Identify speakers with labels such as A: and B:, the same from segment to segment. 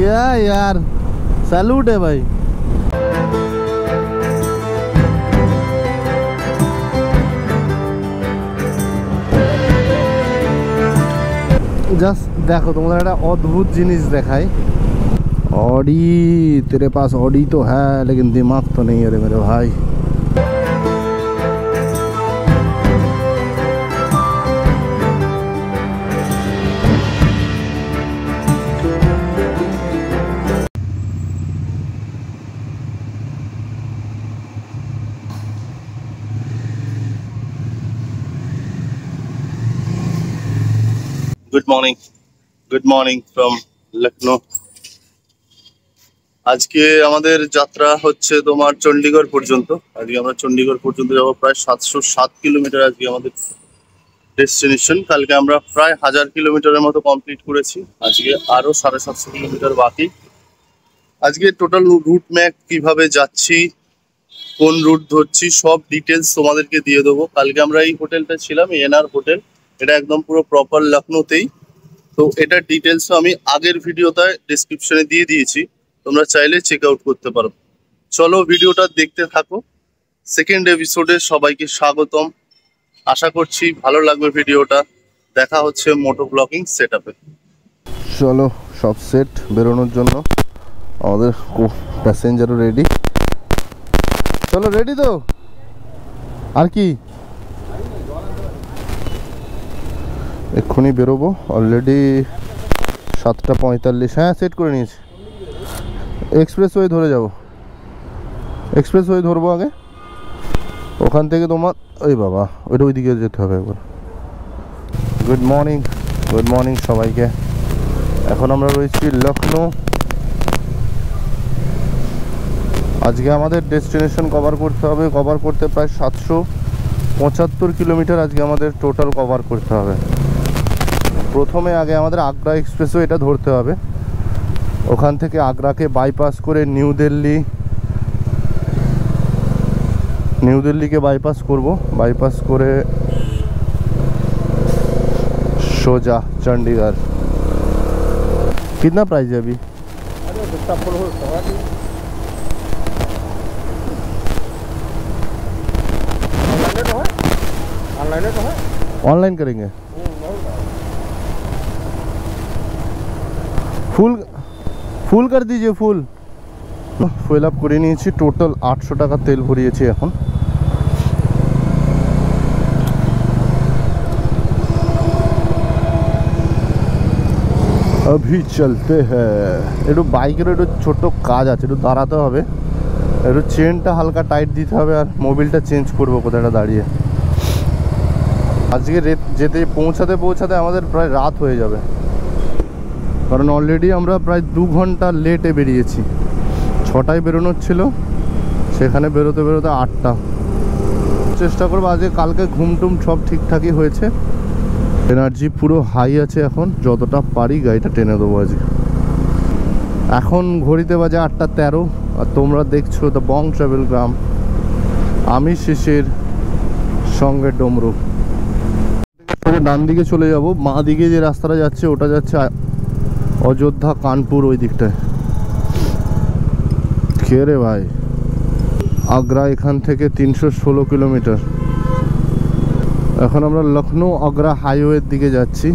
A: क्या यार, सैल्यूट है भाई। जस्ट देखो तुम्हारा एक अद्भुत जिनिस देखाई। ऑडी, तेरे पास ऑडी तो है लेकिन दिमाग तो नहीं है रे मेरे भाई।
B: Good morning from Lucknow. আজকে আমাদের যাত্রা হচ্ছে তোমার চণ্ডীগড় পর্যন্ত। আজকে আমরা চণ্ডীগড় পর্যন্ত যাবো, প্রায় 707 কিলোমিটার আজকে আমাদের ডেস্টিনেশন। কালকে আমরা প্রায় 1000 কিলোমিটারের মতো কমপ্লিট করেছি, আজকে আরো 750 কিলোমিটার বাকি। আজকে টোটাল রুট ম্যাপ কিভাবে যাচ্ছি, কোন রুট ধরছি, সব ডিটেলস তোমাদেরকে দিয়ে দেবো। কালকে আমরা এই হোটেলটা ছিলাম, এনআর হোটেল, এটা একদম পুরো প্রপার লখনৌতেই। তো এটার ডিটেলসও আমি আগের ভিডিওতে ডেসক্রিপশনে দিয়ে দিয়েছি, তোমরা চাইলে চেক আউট করতে পারো। চলো ভিডিওটা দেখতে থাকো। সেকেন্ড এপিসোডে সবাইকে স্বাগতম, আশা করছি ভালো লাগবে ভিডিওটা। দেখা হচ্ছে মোটো ব্লগিং সেটআপে।
A: চলো সব সেট বেরোনোর জন্য, আমাদের প্যাসেঞ্জারও রেডি। চলো রেডি তো, আর কি এক্ষুনি বেরোবো। অলরেডি 7:45। হ্যাঁ সেট করে নিয়েছি। এক্সপ্রেস ওয়ে ধরে যাব, এক্সপ্রেস ওয়ে ধরবো আগে, ওখান থেকে তোমার ওই বাবা ওইটা ওইদিকে যেতে হবে একবার। গুড মর্নিং সবাইকে। এখন আমরা রয়েছি লখনৌ। আজকে আমাদের ডেস্টিনেশন কভার করতে হবে, কভার করতে প্রায় 775 কিলোমিটার আজকে আমাদের টোটাল কভার করতে হবে। প্রথমে আগে আমাদের আগ্রা এক্সপ্রেসওয়ে এটা ধরতে হবে, ওখান থেকে আগ্রাকে বাইপাস করে নিউ দিল্লিকে বাইপাস করব, বাইপাস করে সোজা चंडीगढ़। कितना प्राइस है अभी? ऑनलाइन करेंगे। ফুল कर दीजिए ফুল আপ করে নিয়েছি। টোটাল 800 টাকা তেল ভরিয়েছি। এখন अभी चलते हैं। একটু বাইকের একটু ছোট কাজ আছে, একটু দাঁড়াতে হবে, একটু চেনটা হালকা টাইট দিতে হবে, আর মোবিলটা চেঞ্জ করবো কোথাটা দাঁড়িয়ে। আজকে যেতে পৌঁছাতে আমাদের প্রায় রাত হয়ে যাবে, কারণ অলরেডি আমরা প্রায় 2 ঘন্টা লেটে বেরিয়েছি। 6টায় বেরোনোর ছিল, সেখানে বেরোতে 8টা। চেষ্টা করবো আজকে, কালকে ঘুমটুম সব ঠিকঠাকই হয়েছে। এনার্জি পুরো হাই আছে, এখন যতটা পারি গাড়িটা টেনে দেবো আজকে। এখন ঘড়িতে বাজে 8:13, আর তোমরা দেখছো দ্য বং ট্রাভেল গ্রাম। আমি শিশির, সঙ্গে ডমরু। ডান দিকে চলে যাব, মা দিকে যে রাস্তাটা যাচ্ছে ওটা যাচ্ছে অযোধ্যা কানপুর ওই দিকটায়। কে রে ভাই, আগ্রা এখান থেকে 316 কিলোমিটার। এখন আমরা লখনৌ আগ্রা হাইওয়ের দিকে যাচ্ছি।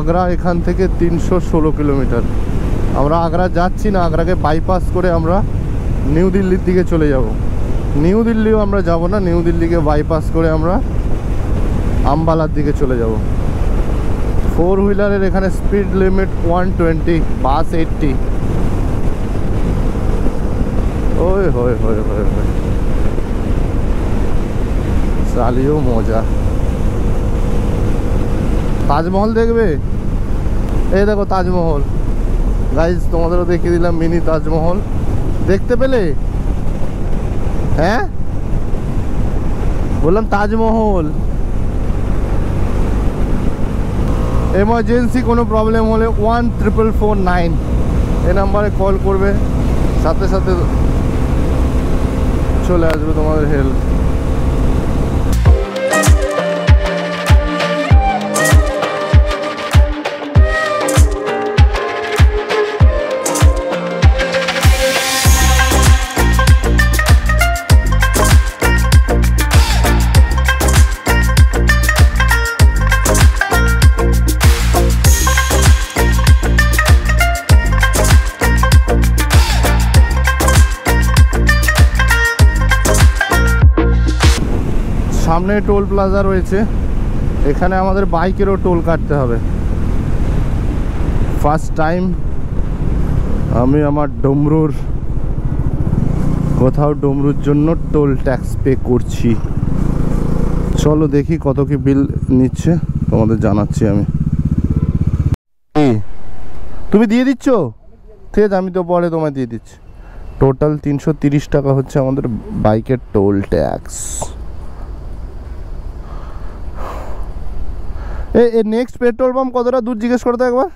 A: আগ্রা এখান থেকে 316 কিলোমিটার। আমরা আগ্রা যাচ্ছি না, আগ্রাকে বাইপাস করে আমরা নিউ দিল্লির দিকে চলে যাব। নিউ দিল্লিও আমরা যাব না, নিউ দিল্লিকে বাইপাস করে আমরা আম্বালার দিকে চলে যাব। 4 হুইলারের এখানে স্পিড লিমিট 120, বাস 80। ওই হয় চালিয়েও মজা। তাজমহল দেখবে? এই দেখো তাজমহল গাইজ, তোমাদেরও দেখিয়ে দিলাম মিনি তাজমহল। দেখতে পেলে? হ্যাঁ বললাম তাজমহল। এমার্জেন্সি কোনো প্রবলেম হলে 14449 এই নাম্বারে কল করবে, সাথে সাথে চলে আসবে তোমাদের হেল্প। সামনে টোল প্লাজা রয়েছে, এখানে আমাদের বাইকেরও টোল কাটতে হবে। ফার্স্ট টাইম আমি আমার ডমরুর কোথাও ডমরুর জন্য টোল ট্যাক্স পে করছি। চলো দেখি কত কি বিল নিচ্ছে, তোমাদের জানাচ্ছি আমি। তুমি দিয়ে দিচ্ছ? ঠিক আছে, আমি তো পরে তোমায় দিয়ে দিচ্ছি। টোটাল 330 টাকা হচ্ছে আমাদের বাইকের টোল ট্যাক্স। এই নেক্সট পেট্রোল পাম্প কতটা দূর জিজ্ঞেস করতে একবার।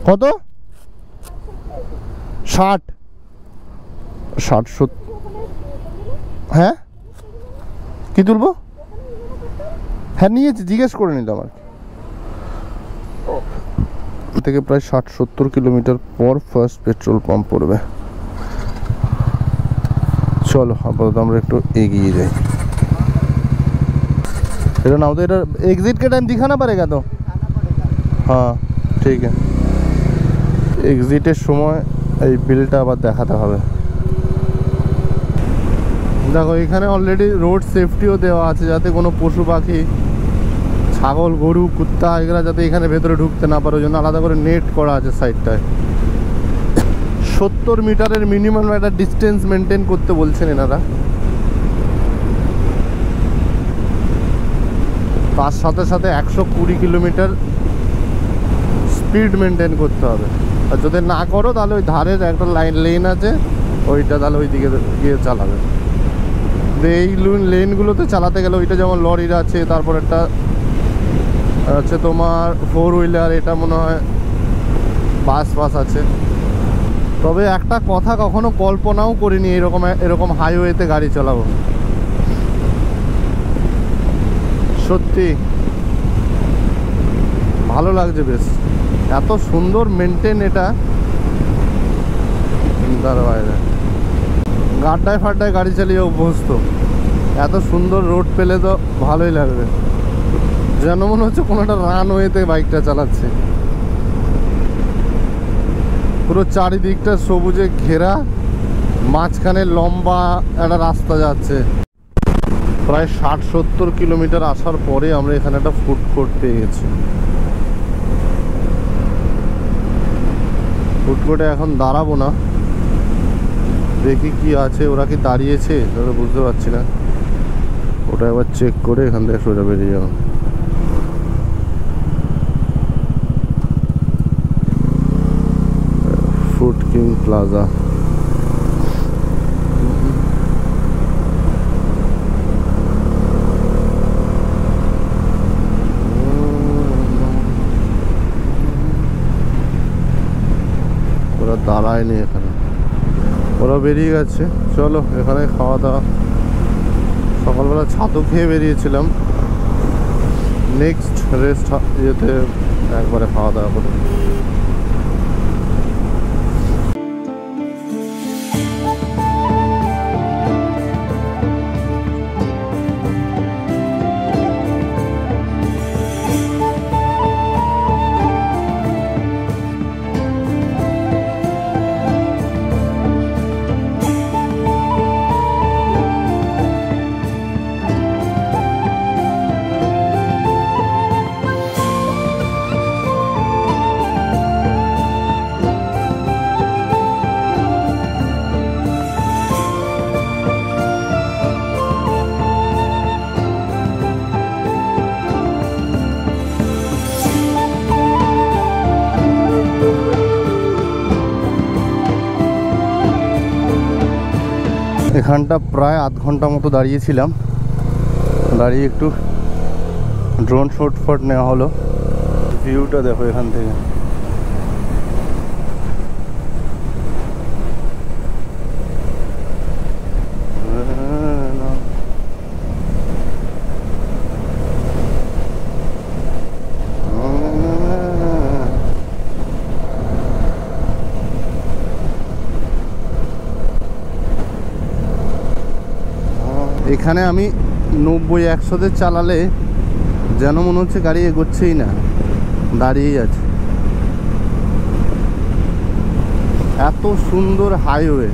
A: কত? 60 70। হ্যাঁ কি তুলবো? হ্যাঁ নিয়েছি, জিজ্ঞেস করে নিলাম আর থেকে প্রায় 60-70 কিলোমিটার পর ফার্স্ট পেট্রোল পাম্প পড়বে। চলো আপাতত আমরা একটু এগিয়ে যাই। এটা নাও তো, এটা एग्जिट के टाइम दिखाना पड़ेगा तो। हाँ ठीक है, এক্সিটের সময় এই বিলটা আবার দেখাতে হবে। দেখো এখানে অলরেডি রোড সেফটিও দেওয়া আছে, যাতে কোনো পশু পাখি, ছাগল, গরু, কুত্তা এগুলো যাতে এখানে ভেতরে ঢুকতে না পারে, ওই জন্য আলাদা করে নেট করা আছে সাইডটায়। 70 মিটারের মিনিমাম একটা ডিস্টেন্স মেনটেন করতে বলছেন এনারা। তার সাথে সাথে 120 কিলোমিটার স্পিড মেনটেন করতে হবে। আর যদি না করো তাহলে ওই ধারের একটা লেন আছে, ওইটা তাহলে ওই দিকে গিয়ে চালাবে। এই লেনগুলোতে চালাতে গেলে ওইটা যেমন লরির আছে, তারপর একটা আছে তোমার 4 হুইলার, এটা মনে হয় বাস আছে। তবে একটা কথা কখনো কল্পনাও করিনি এরকম হাইওয়েতে গাড়ি চালাবো। সত্যি ভালো লাগছে বেশ, এত সুন্দর মেনটেন এটা চিন্তার বাইরে। গাড্ডায় ফাড্ডায় গাড়ি চালিয়ে অভ্যস্ত, এত সুন্দর রোড পেলে তো ভালোই লাগবে। যেন মনে হচ্ছে কোনো একটা রানওয়েতে বাইকটা চালাচ্ছে। পুরো চারিদিকটা সবুজে ঘেরা, মাঝখানে লম্বা একটা রাস্তা যাচ্ছে। প্রায় 60-70 কিলোমিটার আসার পরে আমরা এখানে একটা ফুড কোর্ট পেয়ে গেছি। ফুড কোর্টে এখন দাঁড়াবো না, দেখি কি আছে। ওরা কি দাঁড়িয়েছে ওরা বুঝতে পারছি না, ওটা একবার চেক করে এখান থেকে সোজা বেরিয়ে যাবো। Food king plaza. ওরা দাঁড়ায়নি এখানে, ওরা বেরিয়ে গেছে। চলো এখানে খাওয়া দাওয়া, সকালবেলা ছাতু খেয়ে বেরিয়েছিলাম, নেক্সট রেস্ট ইয়েতে একবারে খাওয়া দাওয়া করে। এখানটা প্রায় আধ ঘন্টা মতো দাঁড়িয়েছিলাম, দাঁড়িয়ে একটু ড্রোন শট নেওয়া হলো। ভিউটা দেখো এখান থেকে, এখানে আমি 90-100-তে চালালে যেন মনে হচ্ছে গাড়ি এগোচ্ছেই না, দাঁড়িয়েই আছে। এত সুন্দর হাইওয়ে,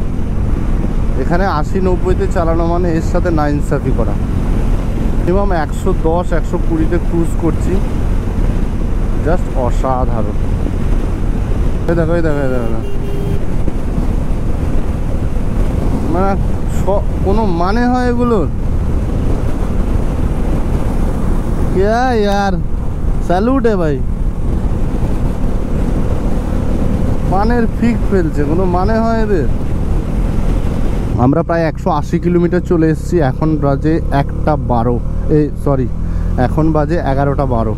A: এখানে 80-90-তে চালানো মানে এর সাথে নাইনসাফি করা। মিনিমাম 110-120-তে ক্রুজ করছি, জাস্ট অসাধারণ। দেখো মানে কোনো মানে হয় এগুলোর? क्या यार, স্যালুট है ভাই। পানের ফিক ফেলছে, কোনো মানে হয় এদের? আমরা প্রায় 180 কিলোমিটার চলে এসেছি। এখন বাজে 1:12, এখন বাজে 11:12।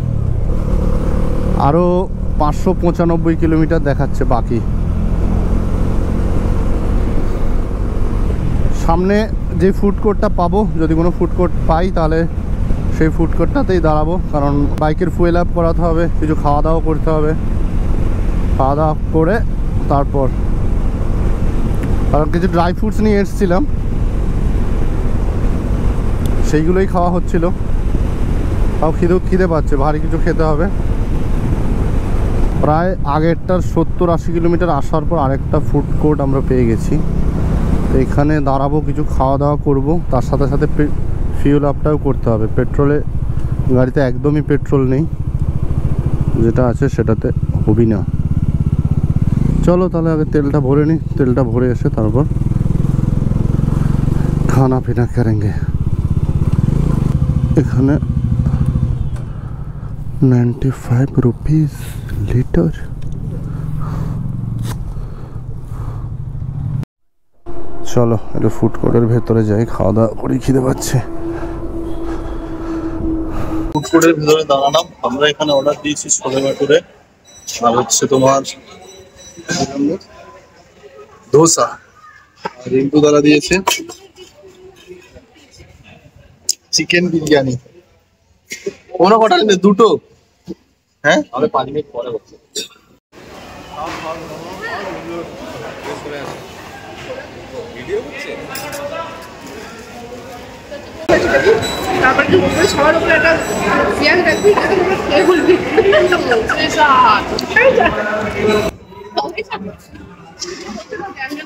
A: আরও 595 কিলোমিটার দেখাচ্ছে বাকি। সামনে যে ফুড কোর্টটা পাবো, যদি কোনো ফুড কোর্ট পাই তাহলে সেই ফুড কোর্টটাতেই দাঁড়াবো, কারণ বাইকের ফুয়েল আপ করাতে হবে, কিছু খাওয়া দাওয়া করতে হবে। খাওয়া দাওয়া করে তারপর, কারণ কিছু ড্রাই ফ্রুটস নিয়ে এসেছিলাম, সেইগুলোই খাওয়া হচ্ছিল। তাও খিদে পাচ্ছে, ভারী কিছু খেতে হবে। প্রায় আগেরটার 70-80 কিলোমিটার আসার পর আরেকটা ফুড কোর্ট আমরা পেয়ে গেছি। তো এখানে দাঁড়াবো, কিছু খাওয়া দাওয়া করব, তার সাথে সাথে ফিউল আপটাও করতে হবে। পেট্রোলে গাড়িতে একদমই পেট্রোল নেই, যেটা আছে সেটাতে হবি না। চলো তাহলে আগে তেলটা ভরে নিই, তেলটা ভরে এসে তারপর খানা পিনা করেंगे। এখানে 95 রুপিস লিটার। চলো একটু ফুড কোর্টের ভেতরে যাই, খাওয়া দাওয়া করে খিদে পাচ্ছে।
B: ফুড কোর্টের ভেতরে দাঁড়ালাম। আমরা এখানে অর্ডার দিয়েছি ছোলে ভাটুরে, আর হচ্ছে তোমার ধোসা, আর রিঙ্কু দ্বারা দিয়েছে চিকেন বিরিয়ানি। কোনো কটা নেই, দুটো। হ্যাঁ, আমি 5 মিনিট পরে বলছি।
C: তারপর কি উপরে সবার উপরে একটা পেঁয়াজ রাখবি, এটা তোমরা খেয়ে বলবি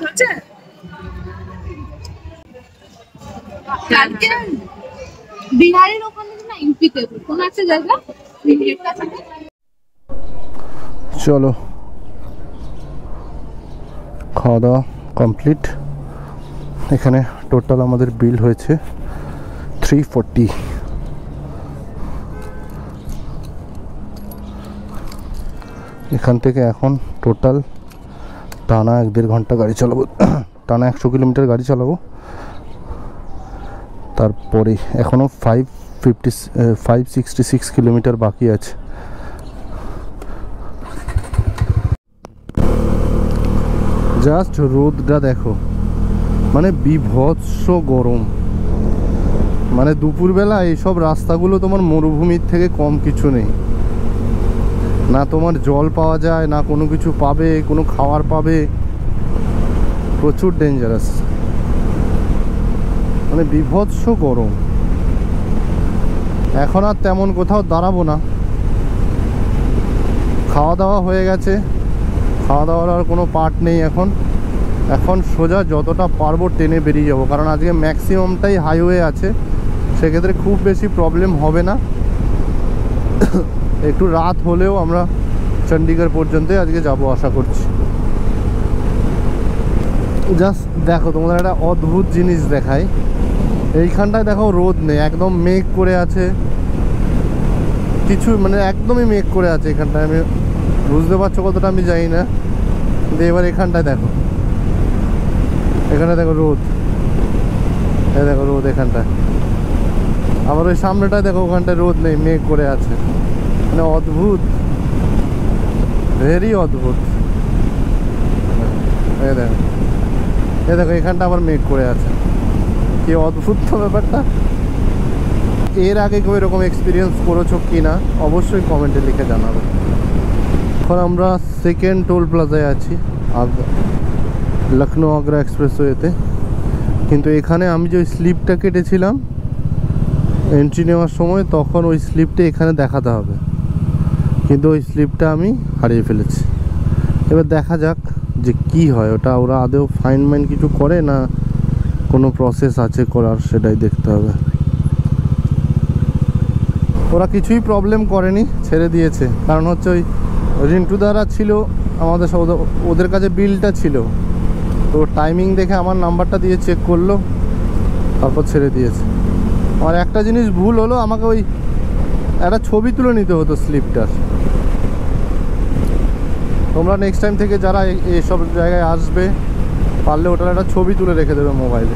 C: হচ্ছে। বিহারের ওখানে না, ইউপিতে কোনো একটা জায়গা।
A: চলো খাওয়া দাওয়া কমপ্লিট। এখানে টোটাল আমাদের বিল হয়েছে 340। এখান থেকে এখন টোটাল টানা 1-1.5 ঘন্টা গাড়ি চালাবো, টানা 100 কিলোমিটার গাড়ি চালাবো। তারপরে এখনও 566 কিলোমিটার বাকি আছে। জাস্ট রোদটা দেখো, মানে বিভৎস গরম। মানে দুপুরবেলা এইসব রাস্তাগুলো তোমার মরুভূমির থেকে কম কিছু নেই। না তোমার জল পাওয়া যায়, না কোনো কিছু পাবে, কোনো খাবার পাবে। প্রচুর ডেঞ্জারাস, মানে বিভৎস গরম। এখন আর তেমন কোথাও দাঁড়াবো না, খাওয়া দাওয়া হয়ে গেছে। খাওয়া দাওয়ার আর কোনো পার্ট নেই এখন সোজা যতটা পারবো ট্রেনে বেরিয়ে যাবো, কারণ আজকে ম্যাক্সিমামটাই হাইওয়ে আছে, সেক্ষেত্রে খুব বেশি প্রবলেম হবে না। একটু রাত হলেও আমরা চণ্ডীগড় পর্যন্তই আজকে যাব আশা করছি। জাস্ট দেখো, তোমাদের একটা অদ্ভুত জিনিস দেখাই। এইখানটায় দেখো রোদ নেই, একদম মেঘ করে আছে, কিছু মানে একদমই মেঘ করে আছে এখানটায়। আমি বুঝতে পারছো কতটা আমি জানি না, কিন্তু এবার এখানটায় দেখো, এখানে দেখো রোদ, এই দেখো রোদ এখানটায়। আবার ওই সামনেটায় দেখো, ওখানটায় রোদ নেই, মেঘ করে আছে। মানে অদ্ভুত, ভেরি অদ্ভুত। এই দেখো এখানটা আবার মেঘ করে আছে, কি অদ্ভুত তো ব্যাপারটা। এর আগে কেউ এরকম এক্সপিরিয়েন্স করেছো কি না অবশ্যই কমেন্টে লিখে জানাবো। এখন আমরা সেকেন্ড টোল প্লাজায় আছি, লখনৌ আগ্রা এক্সপ্রেসওয়েতে। কিন্তু এখানে আমি যে ওই স্লিপটা কেটেছিলাম এন্ট্রি নেওয়ার সময়, তখন ওই স্লিপটা এখানে দেখাতে হবে, কিন্তু ওই স্লিপটা আমি হারিয়ে ফেলেছি। এবার দেখা যাক যে কি হয় ওটা, ওরা আদৌ ফাইন মাইন কিছু করে না কোনো প্রসেস আছে করার, সেটাই দেখতে হবে। ওরা কিছুই প্রবলেম করেনি, ছেড়ে দিয়েছে। কারণ হচ্ছে ওই রিন্টু দ্বারা ছিল আমাদের, ওদের কাছে বিলটা ছিল, তো টাইমিং দেখে আমার নাম্বারটা দিয়ে চেক করলো, তারপর ছেড়ে দিয়েছে। আর একটা জিনিস ভুল হলো, আমাকে ওই একটা ছবি তুলে নিতে হতো স্লিপটার। তোমরা নেক্সট টাইম থেকে যারা এইসব জায়গায় আসবে, পারলে ওটার একটা ছবি তুলে রেখে দেবে মোবাইলে।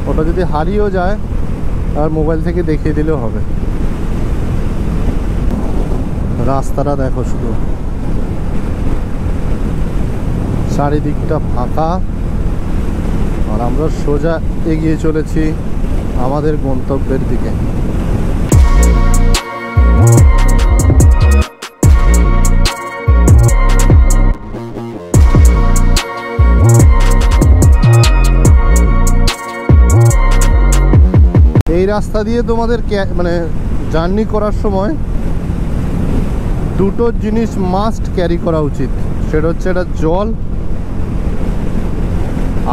A: ওটা যদি হারিয়েও যায় আর মোবাইল থেকে দেখিয়ে দিলেও হবে। রাস্তাটা দেখো শুধু, চারিদিকটা ফাঁকা, আর আমরা সোজা এগিয়ে চলেছি আমাদের গন্তব্যের দিকে। এই রাস্তা দিয়ে তোমাদের মানে জার্নি করার সময় দুটো জিনিস মাস্ট ক্যারি করা উচিত। সেটা হচ্ছে একটা জল,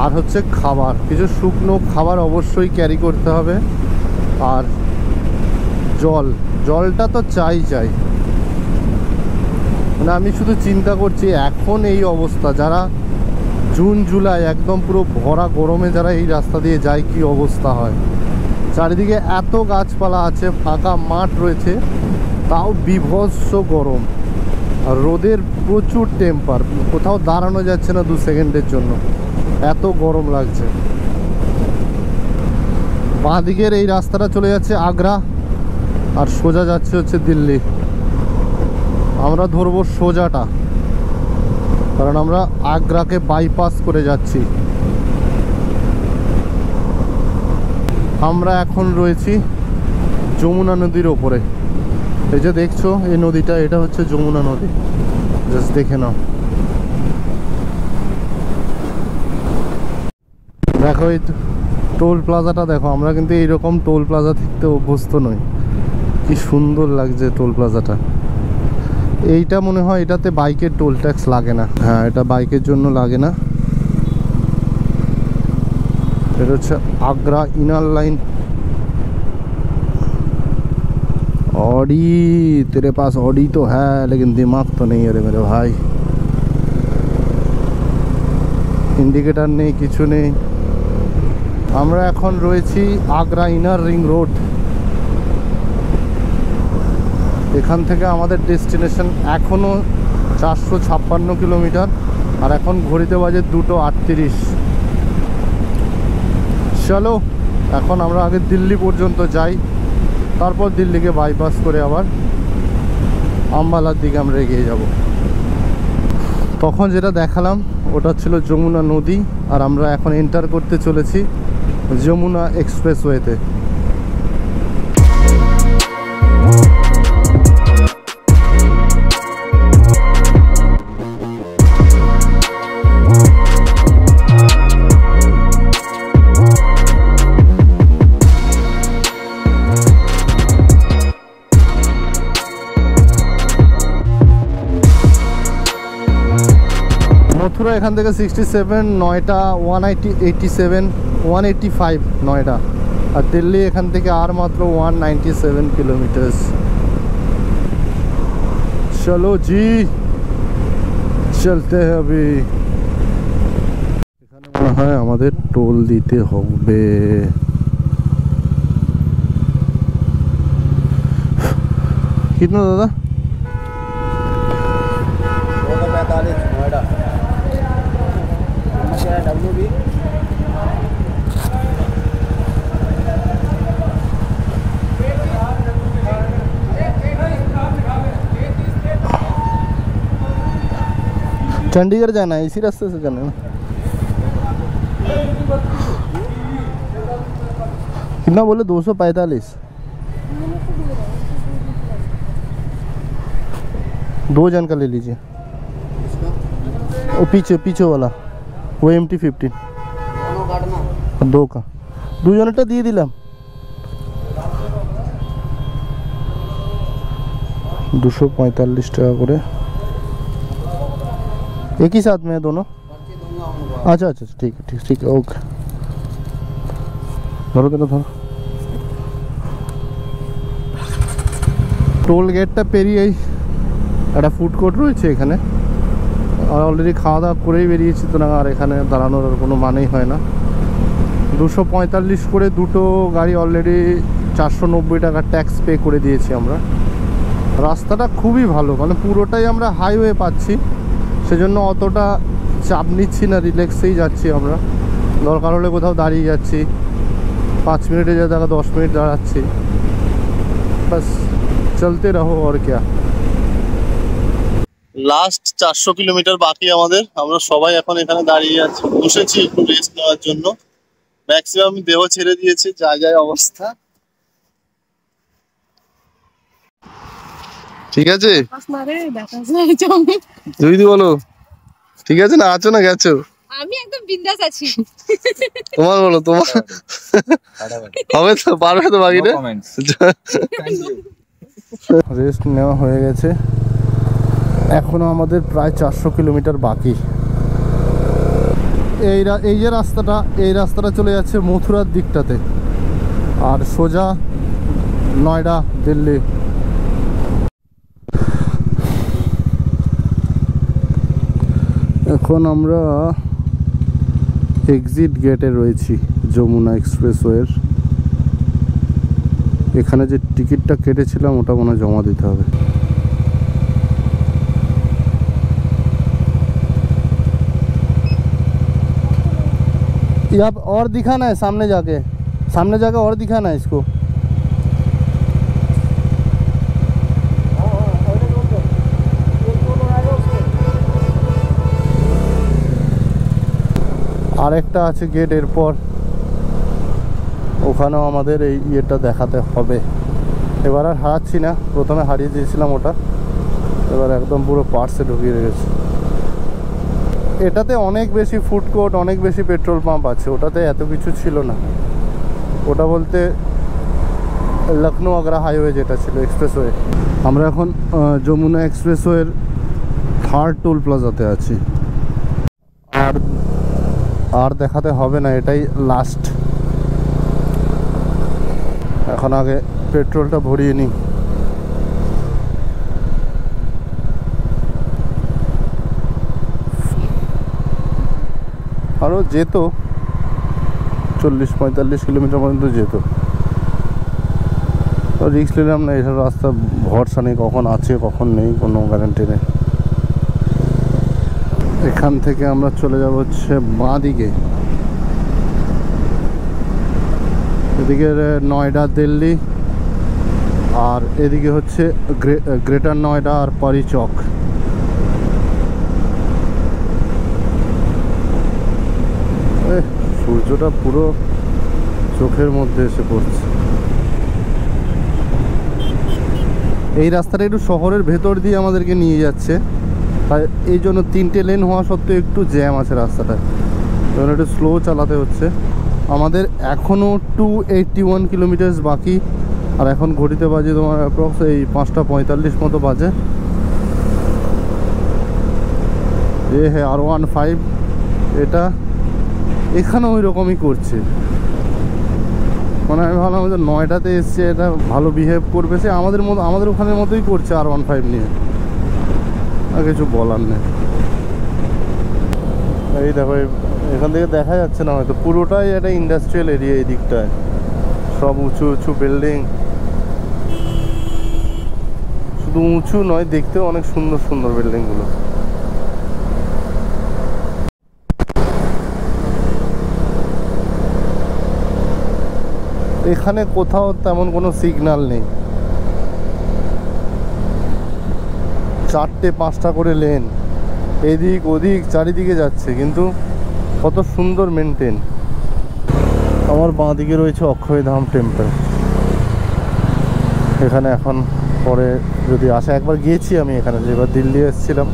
A: আর হচ্ছে খাবার। কিছু শুকনো খাবার অবশ্যই ক্যারি করতে হবে, আর জলটা তো চাই। মানে আমি শুধু চিন্তা করছি এখন এই অবস্থা, যারা জুন জুলাই একদম পুরো ভরা গরমে যারা এই রাস্তা দিয়ে যায় কি অবস্থা হয়। চারিদিকে এত গাছপালা আছে, ফাঁকা মাঠ রয়েছে, তাও বিভৎস গরম, আর রোদের প্রচুর টেম্পার, কোথাও দাঁড়ানো যাচ্ছে না 2 সেকেন্ডের জন্য, এত গরম লাগছে। বাঁ দিকের এই রাস্তাটা চলে যাচ্ছে আগ্রা, আর সোজা যাচ্ছে হচ্ছে দিল্লি। আমরা ধরবো সোজাটা, কারণ আমরা আগ্রাকে বাইপাস করে যাচ্ছি। আমরা এখন রয়েছি যমুনা নদীর ওপরে। এই যে দেখছো এই নদীটা, এটা হচ্ছে যমুনা নদী, জাস্ট দেখে নাও। দেখো এই টোল প্লাজাটা দেখো, আমরা কিন্তু এইরকম টোল প্লাজা দেখতে অভ্যস্ত নই। কি সুন্দর লাগছে টোল প্লাজাটা। এইটা মনে হয় এটাতে বাইকের টোল ট্যাক্স লাগে না। হ্যাঁ, এটা বাইকের জন্য লাগে না। এটা হচ্ছে आगरा इनर लाइन। ऑडी, तेरे पास ऑडी तो है लेकिन दिमाग तो नहीं है रे मेरे भाई। इंडिकेटर नहीं, किछु नहीं। আমরা এখন রয়েছি आगरा इनर रिंग रोड। এখান থেকে আমাদের ডেস্টিনেশন এখনো 456 কিলোমিটার, আর এখন ঘড়িতে বাজে 2:38। চলো এখন আমরা আগে দিল্লি পর্যন্ত যাই, তারপর দিল্লিকে বাইপাস করে আবার আম্বালার দিকে আমরা এগিয়ে যাব। তখন যেটা দেখালাম ওটা ছিল যমুনা নদী, আর আমরা এখন এন্টার করতে চলেছি যমুনা এক্সপ্রেসওয়েতে। মথুরা এখান থেকে 67, নয়টা 187, 185 নয়টা, আর দিল্লি এখান থেকে আর মাত্র 197 কিলোমিটার। চলো জি চলতে হবে। এখানে মনে হয় আমাদের টোল দিতে হবে। कितना दादा?
D: 45 नोएडा WB।
A: चंडीगढ़ जाना है, इसी रास्ते से जाना है ना? कितना बोले? 245। 2 जन का ले लीजिए। वो पीछे वाला वो MT-15 2 का 2 জনেরটা দিয়ে দিলাম। 245 টাকা করে। एक ही साथ में है दोनों? अच्छा ठीक है ओके। ধরো ধরো ধরো। টোল গেটটা পেরিয়েই একটা ফুড কোর্ট রয়েছে এখানে, আর অলরেডি খাওয়া দাওয়া করেই বেরিয়েছি, তো না আর এখানে দাঁড়ানোর কোনো মানেই হয় না। 245 করে দুটো গাড়ি, অলরেডি 490 টাকা ট্যাক্স পে করে দিয়েছি আমরা। রাস্তাটা খুবই ভালো, মানে পুরোটাই আমরা হাইওয়ে পাচ্ছি, সেজন্য অতটা চাপ নিচ্ছি না, রিল্যাক্সেই যাচ্ছি আমরা। দরকার হলে কোথাও দাঁড়িয়ে যাচ্ছি, 5 মিনিটে যা জায়গা 10 মিনিট দাঁড়াচ্ছি, বাস চলতে রহো আর क्या।
B: লাস্ট 400 কিলোমিটার বাকি আমাদের। আমরা সবাই এখন এখানে দাঁড়িয়ে আছি, বসেছি একটু রেস্ট নেওয়ার জন্য। ম্যাক্সিমাম দেহ ছেড়ে দিয়েছে, জায়গায় অবস্থা। ঠিক আছে দিদি বলো, ঠিক আছে না? আছো না গেছো?
C: আমি একদম বিন্দাস আছি।
B: তোমার বলো, তোমার হবে তো, পারবে তো বাকিটা?
A: রেস্ট নেওয়া হয়ে গেছে, এখনো আমাদের প্রায় 400 কিলোমিটার বাকি। এই যে রাস্তাটা, এই রাস্তাটা চলে যাচ্ছে মথুরার দিকটাতে, আর সোজা নয়ডা, দিল্লি। এখন আমরা এক্সিট গেটে রয়েছি যমুনা এক্সপ্রেসওয়ের। এখানে যে টিকিটটা কেটেছিলাম ওটা মনে হয় জমা দিতে হবে। अब और दिखाना है, सामने जाके और दिखाना है इसको। আরেকটা আছে গেট এরপর, ওখানেও আমাদের এই ইয়েটা দেখাতে হবে। এবার আর হারাচ্ছি না, প্রথমে হারিয়ে দিয়েছিলাম ওটা, এবার একদম পুরো পার্টসে ঢুকিয়ে রেখেছি। এটাতে অনেক বেশি ফুড কোর্ট, অনেক বেশি পেট্রোল পাম্প আছে, ওটাতে এত কিছু ছিল না। ওটা বলতে লখনৌ আগ্রা হাইওয়ে যেটা ছিল, এক্সপ্রেসওয়ে। আমরা এখন যমুনা এক্সপ্রেসওয়ের 3rd টোল প্লাজাতে আছি। আর দেখাতে হবে না, এটাই লাস্ট। এখন আগে পেট্রোলটা ভরিয়ে নিই। আরও যেত 40-45 কিলোমিটার পর্যন্ত যেত, তো রিস্ক নিলাম না। এইসব রাস্তা ভরসা নেই, কখন আছে কখন নেই, কোনো গ্যারান্টি নেই। এখান থেকে আমরা চলে যাব হচ্ছে বাঁ দিকে, এদিকে নয়ডা, দিল্লি, আর এদিকে হচ্ছে গ্রেটার নয়ডা আর পরি চক। সূর্যটা পুরো চোখের মধ্যে এসে পড়ছে। এই রাস্তাটা একটু শহরের ভেতর দিয়ে আমাদেরকে নিয়ে যাচ্ছে, তাই এই জন্য 3টে লেন হওয়া সত্ত্বেও একটু জ্যাম আছে রাস্তাটায়, কারণ একটু স্লো চালাতে হচ্ছে। আমাদের এখনও 281 কিলোমিটার বাকি, আর এখন ঘড়িতে বাজে তোমার অ্যাপ্রক্স এই 5:45 মতো বাজে। এ হ্যাঁ R15, এটা এখানে ওই রকমই করছে। মানে আমি ভাবলাম যে নয়ডাতে এসছে, এটা ভালো বিহেভ করবে, সে আমাদের ওখানের মতোই করছে R15 নিয়ে, আর কিছু বলার নেই। এই দেখো, এখান থেকে দেখা যাচ্ছে না হয়তো, পুরোটাই একটা ইন্ডাস্ট্রিয়াল এরিয়া। এই দিকটায় সব উঁচু উঁচু বিল্ডিং, শুধু উঁচু নয়, দেখতেও অনেক সুন্দর সুন্দর বিল্ডিংগুলো। এখানে কোথাও তেমন কোনো সিগন্যাল নেই, 4টে-5টা করে লেন, এদিক ওদিক চারিদিকে যাচ্ছে, কিন্তু কত সুন্দর মেনটেন। আমার বাঁ দিকে রয়েছে অক্ষয়ধাম টেম্পল। এখানে এখন পরে যদি আসে, একবার গিয়েছি আমি এখানে, যেবার দিল্লি এসেছিলাম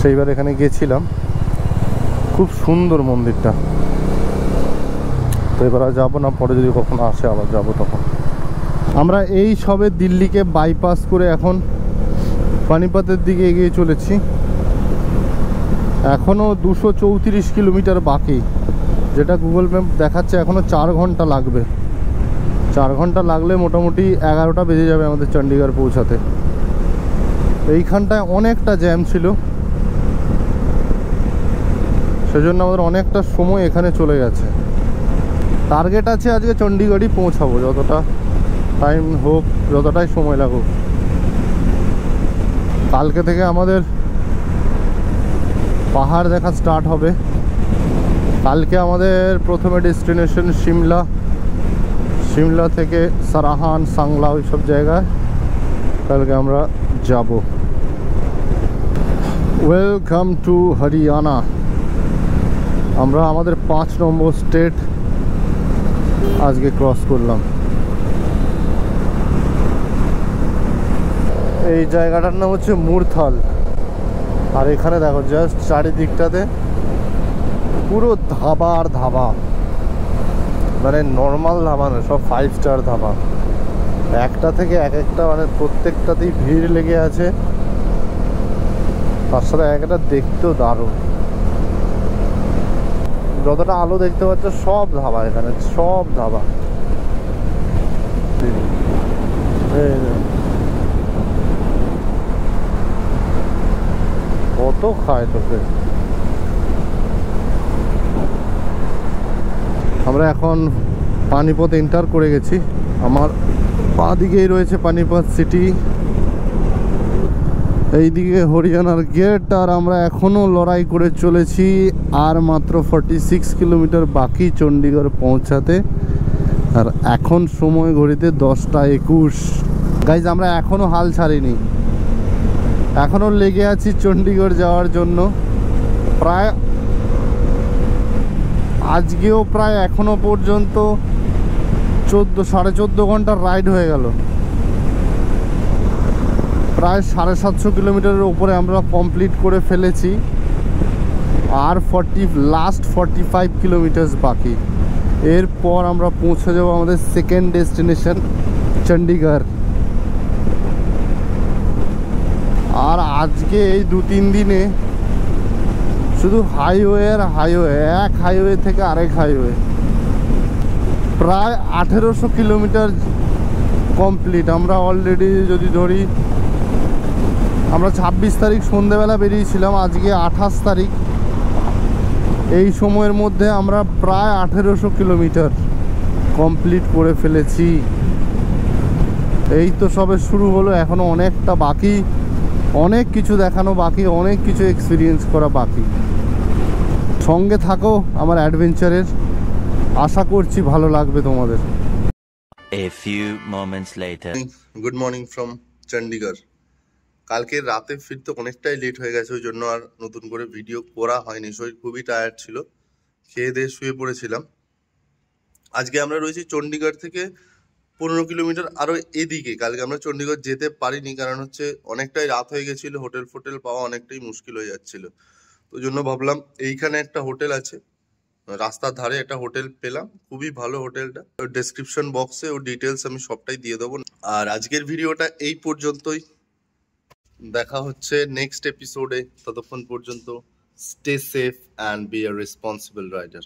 A: সেইবার এখানে গিয়েছিলাম, খুব সুন্দর মন্দিরটা। তো এবার আর যাবো না, পরে যদি কখনো আসে আবার যাবো তখন। আমরা এই সবে দিল্লিকে বাইপাস করে এখন পানিপথের দিকে এগিয়ে চলেছি। এখনও 234 কিলোমিটার বাকি। যেটা গুগল ম্যাপ দেখাচ্ছে এখনও 4 ঘন্টা লাগবে। 4 ঘন্টা লাগলে মোটামুটি 11টা বেজে যাবে আমাদের চণ্ডীগড় পৌঁছাতে। এইখানটায় অনেকটা জ্যাম ছিল, সেজন্য আমাদের অনেকটা সময় এখানে চলে গেছে। টার্গেট আছে আজকে চণ্ডীগড়ই পৌঁছাবো, যতটা টাইম হোক, যতটাই সময় লাগুক। কালকে থেকে আমাদের পাহাড় দেখা স্টার্ট হবে। কালকে আমাদের প্রথমে ডেস্টিনেশন সিমলা, সিমলা থেকে সারাহান, সাংলা, ওই সব জায়গায় কালকে আমরা যাব। Welcome to Haryana. আমরা আমাদের 5 নম্বর স্টেট আজকে ক্রস করলাম। এই জায়গাটার নাম হচ্ছে মুরথাল। আর এখানে দেখো জাস্ট চারিদিকটাতে পুরো ধাবা আর ধাবা, মানে নর্মাল ধাবা না, সব 5 স্টার ধাবা। একটা থেকে এক একটা, মানে প্রত্যেকটাতেই ভিড় লেগে আছে। তার সাথে একটা দেখতেও দারুণ। যতটা আলো দেখতে পাচ্ছ সব ধাবা, এখানে সব ধাবা। কত খায় তোকে। আমরা এখন পানিপথ এন্টার করে গেছি। আমার বাঁ দিকেই রয়েছে পানিপথ সিটি, এইদিকে হরিয়ানার গেট। আর আমরা এখনও লড়াই করে চলেছি। আর মাত্র 46 কিলোমিটার বাকি চণ্ডীগড় পৌঁছাতে। আর এখন সময় ঘড়িতে 10টা 21। গাইজ, আমরা এখনও হাল ছাড়িনি, এখনও লেগে আছি চণ্ডীগড় যাওয়ার জন্য। প্রায় আজকেও প্রায় এখনো পর্যন্ত 14.5 ঘন্টার রাইড হয়ে গেল। প্রায় 750 কিলোমিটারের উপরে আমরা কমপ্লিট করে ফেলেছি। আর লাস্ট 45 কিলোমিটার বাকি। এরপর আমরা পৌঁছে যাব আমাদের সেকেন্ড ডেস্টিনেশন চণ্ডীগড়। আর আজকে এই 2-3 দিনে শুধু হাইওয়ে আর হাইওয়ে, এক হাইওয়ে থেকে আরেক হাইওয়ে। প্রায় 1800 কিলোমিটার কমপ্লিট। আমরা অলরেডি যদি ধরি, আমরা 26 তারিখ সন্ধেবেলা বেরিয়েছিলাম, আজকে 28 তারিখ। এই সময়ের মধ্যে আমরা প্রায় 1800 কিলোমিটার কমপ্লিট করে ফেলেছি। এই তো সবে শুরু হলো, এখনও অনেকটা বাকি, অনেক কিছু দেখানো বাকি, অনেক কিছু এক্সপিরিয়েন্স করা বাকি। সঙ্গে থাকো আমার অ্যাডভেঞ্চারের, আশা করছি ভালো লাগবে তোমাদের।
E: A few moments later.
B: Good morning from Chandigarh. কালকে রাতে ফিরতে অনেকটাই লেট হয়ে গেছে, ওই জন্য আর নতুন করে ভিডিও করা হয়নি। শরীর খুবই টায়ার্ড ছিল, খেয়ে দিয়ে শুয়ে পড়েছিলাম। আজকে আমরা রয়েছি চণ্ডীগড় থেকে 15 কিলোমিটার আরও এদিকে। কালকে আমরা চণ্ডীগড় যেতে পারিনি, কারণ হচ্ছে অনেকটাই রাত হয়ে গেছিলো, হোটেল ফোটেল পাওয়া অনেকটাই মুশকিল হয়ে যাচ্ছিল। তো জন্য ভাবলাম এইখানে একটা হোটেল আছে, রাস্তার ধারে একটা হোটেল পেলাম, খুবই ভালো হোটেলটা। ডেসক্রিপশন বক্সে ও ডিটেলস আমি সবটাই দিয়ে দেবো। আর আজকের ভিডিওটা এই পর্যন্তই, দেখা হচ্ছে নেক্সট এপিসোডে। ততক্ষণ পর্যন্ত stay safe and be a responsible rider.